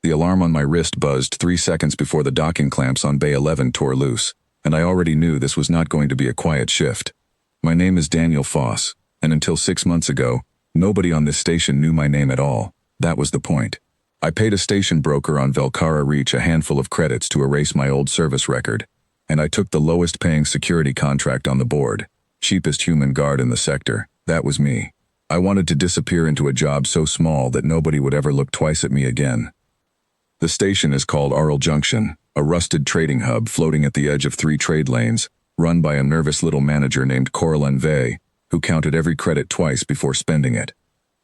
The alarm on my wrist buzzed 3 seconds before the docking clamps on Bay 11 tore loose, and I already knew this was not going to be a quiet shift. My name is Daniel Foss, and until 6 months ago, nobody on this station knew my name at all. That was the point. I paid a station broker on Velcara Reach a handful of credits to erase my old service record, and I took the lowest paying security contract on the board. Cheapest human guard in the sector. That was me. I wanted to disappear into a job so small that nobody would ever look twice at me again. The station is called Aural Junction, a rusted trading hub floating at the edge of 3 trade lanes, run by a nervous little manager named Coraline Vey, who counted every credit twice before spending it.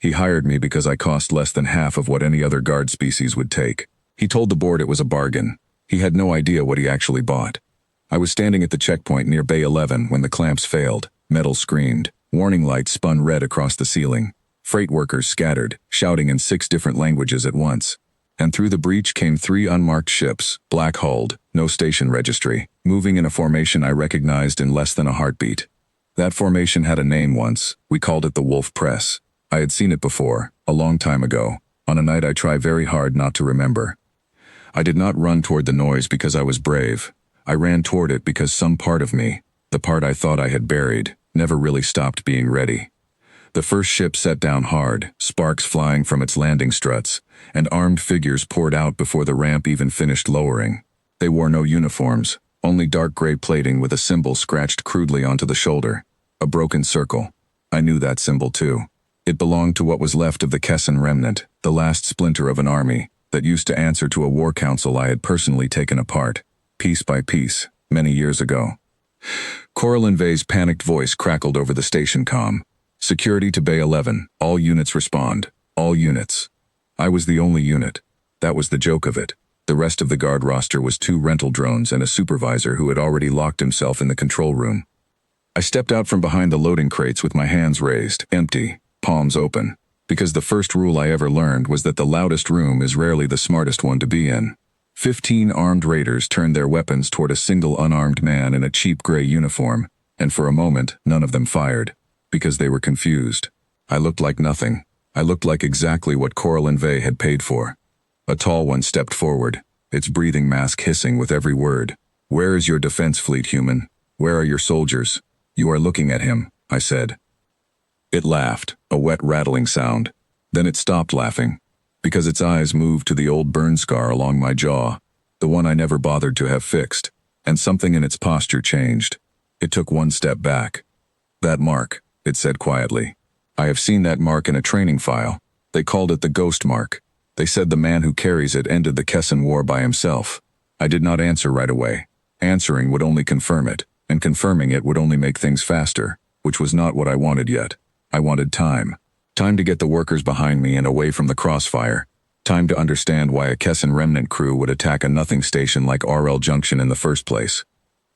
He hired me because I cost less than half of what any other guard species would take. He told the board it was a bargain. He had no idea what he actually bought. I was standing at the checkpoint near Bay 11 when the clamps failed. Metal screamed. Warning lights spun red across the ceiling. Freight workers scattered, shouting in 6 different languages at once. And through the breach came 3 unmarked ships, black-hulled, no station registry, moving in a formation I recognized in less than a heartbeat. That formation had a name once. We called it the Wolf Press. I had seen it before, a long time ago, on a night I try very hard not to remember. I did not run toward the noise because I was brave. I ran toward it because some part of me, the part I thought I had buried, never really stopped being ready. The first ship set down hard, sparks flying from its landing struts, and armed figures poured out before the ramp even finished lowering. They wore no uniforms, only dark gray plating with a symbol scratched crudely onto the shoulder. A broken circle. I knew that symbol too. It belonged to what was left of the Kessin remnant, the last splinter of an army that used to answer to a war council I had personally taken apart, piece by piece, many years ago. Coraline Vey's panicked voice crackled over the station comm. Security to Bay 11. All units respond. All units. I was the only unit. That was the joke of it. The rest of the guard roster was 2 rental drones and a supervisor who had already locked himself in the control room. I stepped out from behind the loading crates with my hands raised, empty, palms open, because the first rule I ever learned was that the loudest room is rarely the smartest one to be in. 15 armed raiders turned their weapons toward a single unarmed man in a cheap gray uniform, and for a moment, none of them fired. Because they were confused. I looked like nothing. I looked like exactly what Coraline Vey had paid for. A tall one stepped forward, its breathing mask hissing with every word. Where is your defense fleet, human? Where are your soldiers? You are looking at him, I said. It laughed, a wet rattling sound. Then it stopped laughing, because its eyes moved to the old burn scar along my jaw, the one I never bothered to have fixed, and something in its posture changed. It took 1 step back. That mark, it said quietly. I have seen that mark in a training file. They called it the ghost mark. They said the man who carries it ended the Kessin War by himself. I did not answer right away. Answering would only confirm it, and confirming it would only make things faster, which was not what I wanted yet. I wanted time. Time to get the workers behind me and away from the crossfire. Time to understand why a Kessin remnant crew would attack a nothing station like Aural Junction in the first place.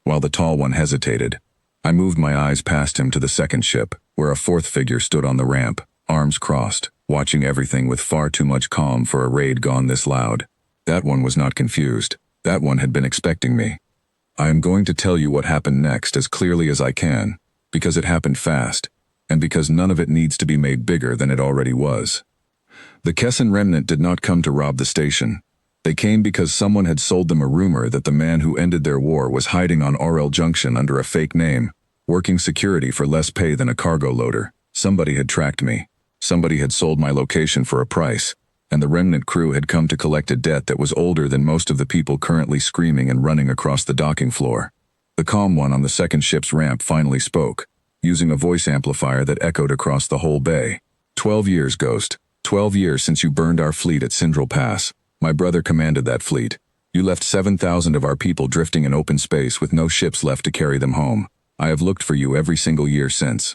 While the tall one hesitated, I moved my eyes past him to the second ship, where a 4th figure stood on the ramp, arms crossed, watching everything with far too much calm for a raid gone this loud. That one was not confused. That one had been expecting me. I am going to tell you what happened next as clearly as I can, because it happened fast, and because none of it needs to be made bigger than it already was. The Kessin remnant did not come to rob the station. They came because someone had sold them a rumor that the man who ended their war was hiding on Aural Junction under a fake name, working security for less pay than a cargo loader. Somebody had tracked me. Somebody had sold my location for a price, and the remnant crew had come to collect a debt that was older than most of the people currently screaming and running across the docking floor. The calm one on the second ship's ramp finally spoke, using a voice amplifier that echoed across the whole bay. 12 years, Ghost. 12 years since you burned our fleet at Sindral Pass. My brother commanded that fleet. You left 7,000 of our people drifting in open space with no ships left to carry them home. I have looked for you every single year since.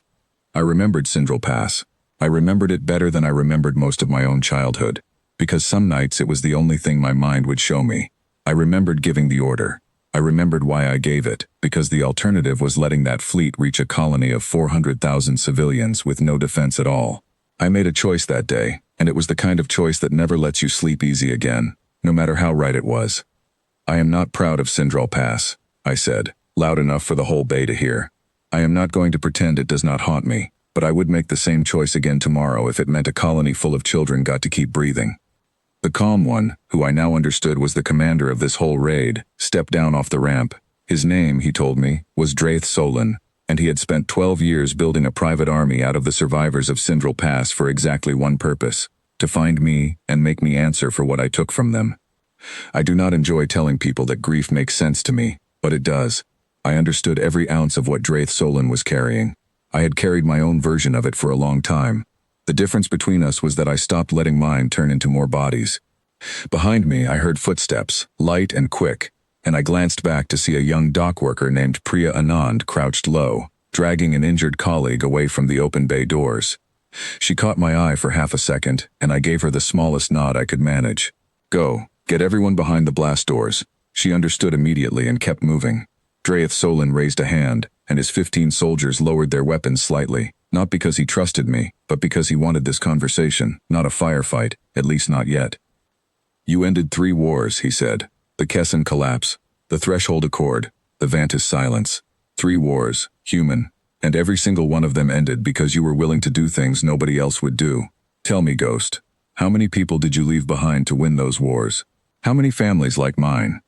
I remembered Sindral Pass. I remembered it better than I remembered most of my own childhood, because some nights it was the only thing my mind would show me. I remembered giving the order. I remembered why I gave it, because the alternative was letting that fleet reach a colony of 400,000 civilians with no defense at all. I made a choice that day, and it was the kind of choice that never lets you sleep easy again, no matter how right it was. I am not proud of Sindral Pass, I said, loud enough for the whole bay to hear. I am not going to pretend it does not haunt me, but I would make the same choice again tomorrow if it meant a colony full of children got to keep breathing. The calm one, who I now understood was the commander of this whole raid, stepped down off the ramp. His name, he told me, was Draith Solon, and he had spent 12 years building a private army out of the survivors of Sindral Pass for exactly one purpose: to find me and make me answer for what I took from them. I do not enjoy telling people that grief makes sense to me, but it does. I understood every ounce of what Draith Solon was carrying. I had carried my own version of it for a long time. The difference between us was that I stopped letting mine turn into more bodies. Behind me, I heard footsteps, light and quick, and I glanced back to see a young dock worker named Priya Anand crouched low, dragging an injured colleague away from the open bay doors. She caught my eye for half a second, and I gave her the smallest nod I could manage. "Go, get everyone behind the blast doors." She understood immediately and kept moving. Draith Solon raised a hand, and his 15 soldiers lowered their weapons slightly, not because he trusted me, but because he wanted this conversation, not a firefight, at least not yet. "You ended 3 wars," he said. "The Kessin collapse, the Threshold Accord, the Vantis silence. 3 wars, human, and every single one of them ended because you were willing to do things nobody else would do. Tell me, Ghost, how many people did you leave behind to win those wars? How many families like mine?"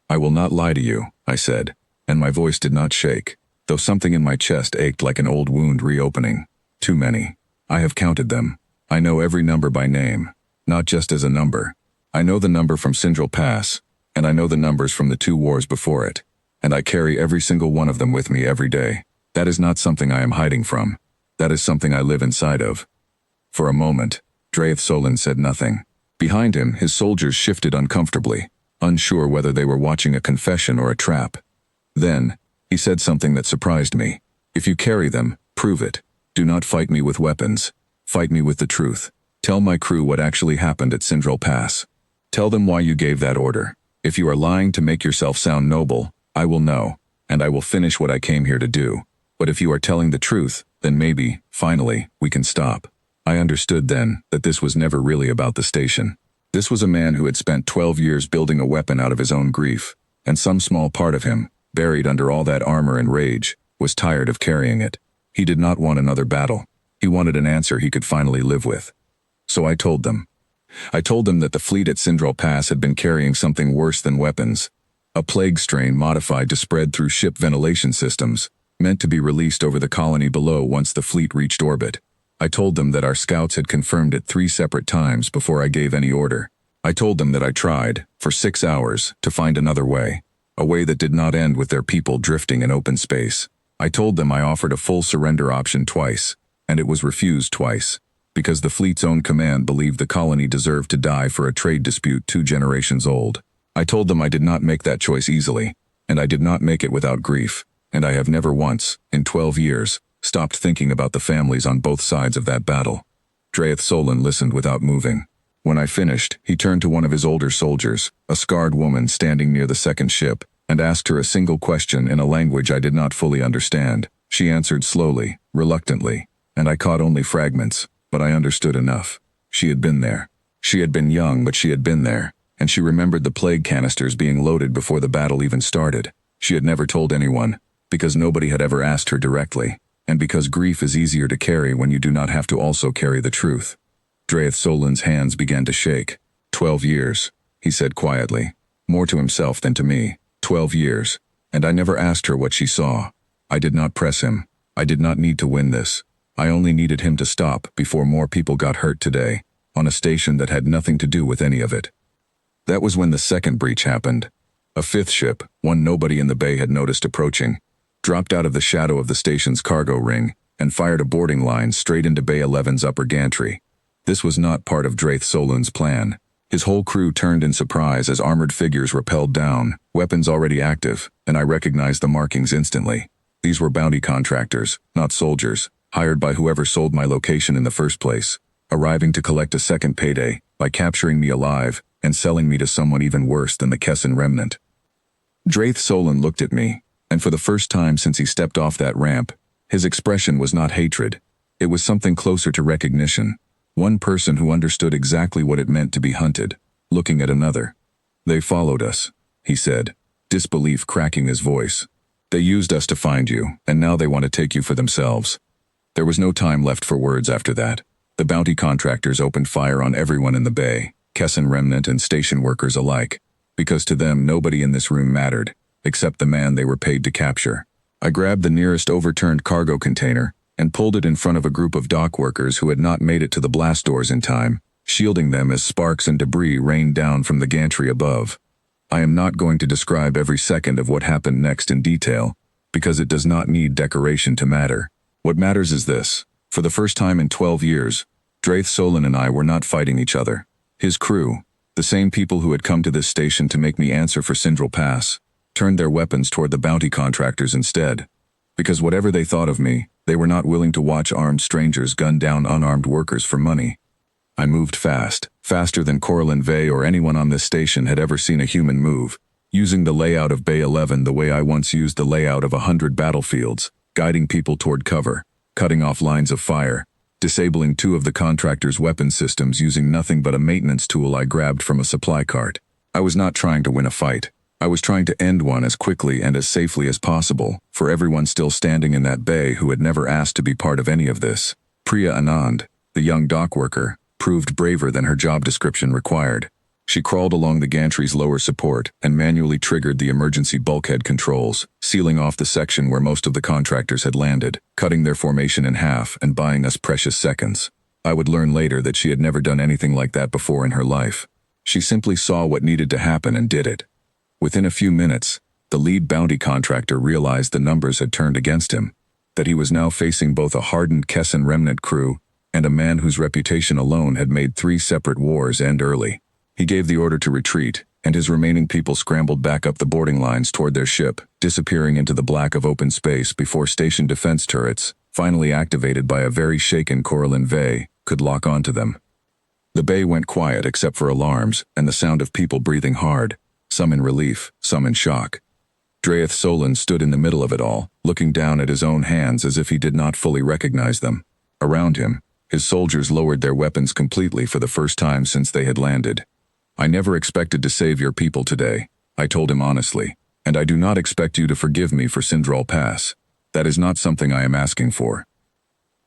"I will not lie to you," I said, and my voice did not shake, though something in my chest ached like an old wound reopening. "Too many. I have counted them. I know every number by name, not just as a number. I know the number from Sindral Pass, and I know the numbers from the 2 wars before it, and I carry every single one of them with me every day. That is not something I am hiding from. That is something I live inside of." For a moment, Draith Solon said nothing. Behind him, his soldiers shifted uncomfortably, unsure whether they were watching a confession or a trap. Then, he said something that surprised me. "If you carry them, prove it. Do not fight me with weapons. Fight me with the truth. Tell my crew what actually happened at Sindral Pass. Tell them why you gave that order. If you are lying to make yourself sound noble, I will know, and I will finish what I came here to do. But if you are telling the truth, then maybe, finally, we can stop." I understood then that this was never really about the station. This was a man who had spent 12 years building a weapon out of his own grief, and some small part of him, buried under all that armor and rage, was tired of carrying it. He did not want another battle. He wanted an answer he could finally live with. So I told them. I told them that the fleet at Sindral Pass had been carrying something worse than weapons. A plague strain modified to spread through ship ventilation systems, meant to be released over the colony below once the fleet reached orbit. I told them that our scouts had confirmed it 3 separate times before I gave any order. I told them that I tried, for 6 hours, to find another way, a way that did not end with their people drifting in open space. I told them I offered a full surrender option twice, and it was refused twice, because the fleet's own command believed the colony deserved to die for a trade dispute 2 generations old. I told them I did not make that choice easily, and I did not make it without grief, and I have never once, in 12 years, stopped thinking about the families on both sides of that battle. Draith Solon listened without moving. When I finished, he turned to one of his older soldiers, a scarred woman standing near the second ship, and asked her a single question in a language I did not fully understand. She answered slowly, reluctantly, and I caught only fragments, but I understood enough. She had been there. She had been young, but she had been there, and she remembered the plague canisters being loaded before the battle even started. She had never told anyone, because nobody had ever asked her directly, and because grief is easier to carry when you do not have to also carry the truth. Draith Solon's hands began to shake. 12 years, he said quietly, more to himself than to me. 12 years, and I never asked her what she saw. I did not press him. I did not need to win this. I only needed him to stop before more people got hurt today, on a station that had nothing to do with any of it. That was when the second breach happened. A 5th ship, one nobody in the bay had noticed approaching, dropped out of the shadow of the station's cargo ring and fired a boarding line straight into Bay 11's upper gantry. This was not part of Draith Solon's plan. His whole crew turned in surprise as armored figures rappelled down, weapons already active, and I recognized the markings instantly. These were bounty contractors, not soldiers, hired by whoever sold my location in the first place, arriving to collect a second payday by capturing me alive and selling me to someone even worse than the Kessin remnant. Draith Solon looked at me, and for the first time since he stepped off that ramp, his expression was not hatred. It was something closer to recognition. One person who understood exactly what it meant to be hunted, looking at another. "They followed us," he said, disbelief cracking his voice. "They used us to find you, and now they want to take you for themselves." There was no time left for words after that. The bounty contractors opened fire on everyone in the bay. Kessin remnant and station workers alike, because to them nobody in this room mattered, except the man they were paid to capture. I grabbed the nearest overturned cargo container and pulled it in front of a group of dock workers who had not made it to the blast doors in time, shielding them as sparks and debris rained down from the gantry above. I am not going to describe every second of what happened next in detail, because it does not need decoration to matter. What matters is this. For the first time in 12 years, Draith Solon and I were not fighting each other. His crew, the same people who had come to this station to make me answer for Sindral Pass, turned their weapons toward the bounty contractors instead. Because whatever they thought of me, they were not willing to watch armed strangers gun down unarmed workers for money. I moved fast, faster than Corlin Vey or anyone on this station had ever seen a human move, using the layout of Bay 11 the way I once used the layout of 100 battlefields, guiding people toward cover, cutting off lines of fire, disabling 2 of the contractors' weapon systems using nothing but a maintenance tool I grabbed from a supply cart. I was not trying to win a fight. I was trying to end one as quickly and as safely as possible for everyone still standing in that bay who had never asked to be part of any of this. Priya Anand, the young dock worker, proved braver than her job description required. She crawled along the gantry's lower support and manually triggered the emergency bulkhead controls, sealing off the section where most of the contractors had landed, cutting their formation in half and buying us precious seconds. I would learn later that she had never done anything like that before in her life. She simply saw what needed to happen and did it. Within a few minutes, the lead bounty contractor realized the numbers had turned against him, that he was now facing both a hardened Kessin remnant crew and a man whose reputation alone had made 3 separate wars end early. He gave the order to retreat, and his remaining people scrambled back up the boarding lines toward their ship, disappearing into the black of open space before station defense turrets, finally activated by a very shaken Corlin Vey, could lock onto them. The bay went quiet except for alarms and the sound of people breathing hard, some in relief, some in shock. Draith Solon stood in the middle of it all, looking down at his own hands as if he did not fully recognize them. Around him, his soldiers lowered their weapons completely for the first time since they had landed. I never expected to save your people today, I told him honestly, and I do not expect you to forgive me for Sindral Pass. That is not something I am asking for.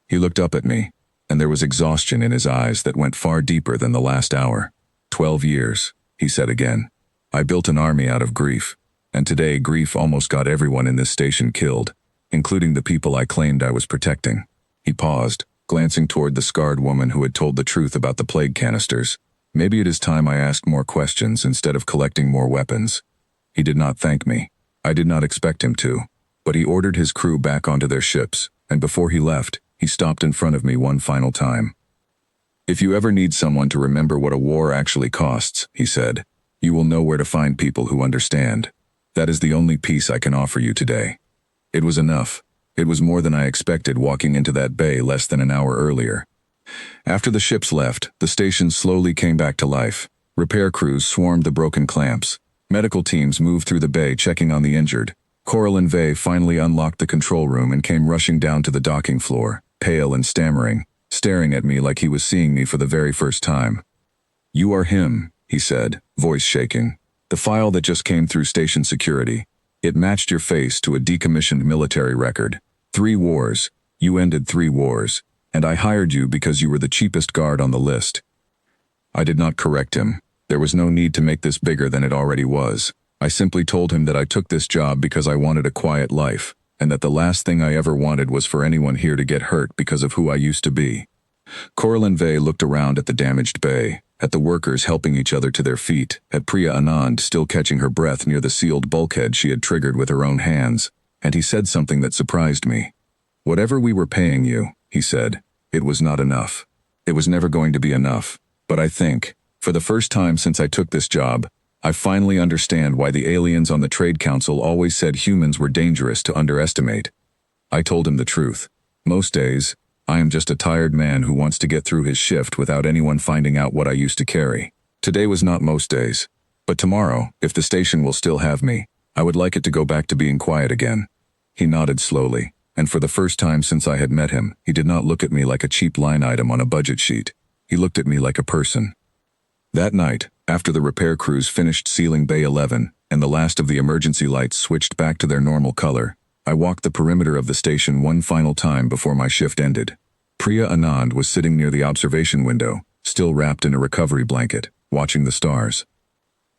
He looked up at me, and there was exhaustion in his eyes that went far deeper than the last hour. 12 years, he said again. I built an army out of grief, and today grief almost got everyone in this station killed, including the people I claimed I was protecting. He paused, glancing toward the scarred woman who had told the truth about the plague canisters. Maybe it is time I asked more questions instead of collecting more weapons. He did not thank me. I did not expect him to, but he ordered his crew back onto their ships, and before he left, he stopped in front of me one final time. If you ever need someone to remember what a war actually costs, he said, you will know where to find people who understand. That is the only peace I can offer you today. It was enough. It was more than I expected walking into that bay less than an hour earlier. After the ships left, the station slowly came back to life. Repair crews swarmed the broken clamps. Medical teams moved through the bay checking on the injured. Corlin Vey finally unlocked the control room and came rushing down to the docking floor, pale and stammering, staring at me like he was seeing me for the very first time. You are him, he said, voice shaking. The file that just came through station security. It matched your face to a decommissioned military record. 3 wars. You ended 3 wars. And I hired you because you were the cheapest guard on the list. I did not correct him. There was no need to make this bigger than it already was. I simply told him that I took this job because I wanted a quiet life, and that the last thing I ever wanted was for anyone here to get hurt because of who I used to be. Corlin Vey looked around at the damaged bay, at the workers helping each other to their feet, at Priya Anand still catching her breath near the sealed bulkhead she had triggered with her own hands, and he said something that surprised me. Whatever we were paying you, he said, it was not enough. It was never going to be enough. But I think, for the first time since I took this job, I finally understand why the aliens on the Trade Council always said humans were dangerous to underestimate. I told him the truth. Most days, I am just a tired man who wants to get through his shift without anyone finding out what I used to carry. Today was not most days. But tomorrow, if the station will still have me, I would like it to go back to being quiet again. He nodded slowly, and for the first time since I had met him, he did not look at me like a cheap line item on a budget sheet. He looked at me like a person. That night, after the repair crews finished sealing Bay 11 and the last of the emergency lights switched back to their normal color, I walked the perimeter of the station one final time before my shift ended. Priya Anand was sitting near the observation window, still wrapped in a recovery blanket. watching the stars.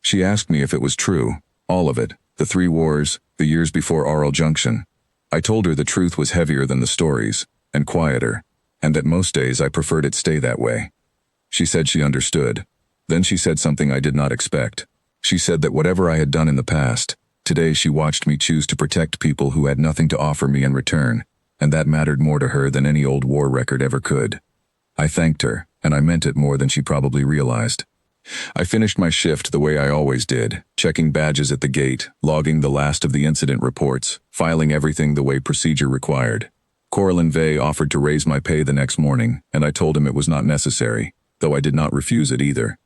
She asked me if it was true, all of it, the 3 wars, the years before Aural Junction. I told her the truth was heavier than the stories, and quieter, and that most days I preferred it stay that way. She said she understood. Then she said something I did not expect. She said that whatever I had done in the past, today she watched me choose to protect people who had nothing to offer me in return, and that mattered more to her than any old war record ever could. I thanked her, and I meant it more than she probably realized. I finished my shift the way I always did, checking badges at the gate, logging the last of the incident reports, filing everything the way procedure required. Coralin Vey offered to raise my pay the next morning, and I told him it was not necessary, though I did not refuse it either.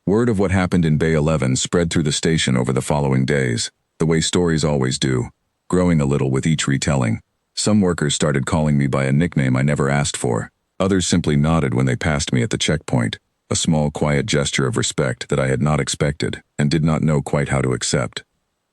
Word of what happened in Bay 11 spread through the station over the following days, the way stories always do, growing a little with each retelling. Some workers started calling me by a nickname I never asked for. Others simply nodded when they passed me at the checkpoint, a small, quiet gesture of respect that I had not expected and did not know quite how to accept.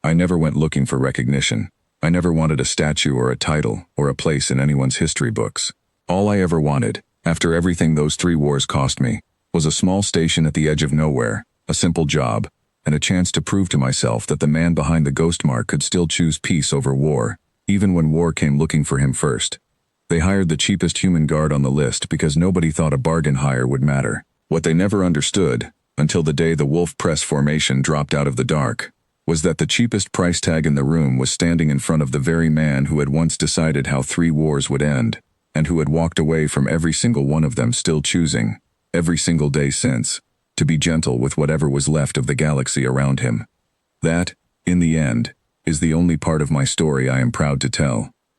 I never went looking for recognition. I never wanted a statue or a title or a place in anyone's history books. All I ever wanted, after everything those 3 wars cost me, was a small station at the edge of nowhere, a simple job, and a chance to prove to myself that the man behind the ghost mark could still choose peace over war, even when war came looking for him first. They hired the cheapest human guard on the list because nobody thought a bargain hire would matter. What they never understood, until the day the wolf press formation dropped out of the dark, was that the cheapest price tag in the room was standing in front of the very man who had once decided how 3 wars would end, and who had walked away from every single one of them, still choosing, every single day since, to be gentle with whatever was left of the galaxy around him. That, in the end, is the only part of my story I am proud to tell.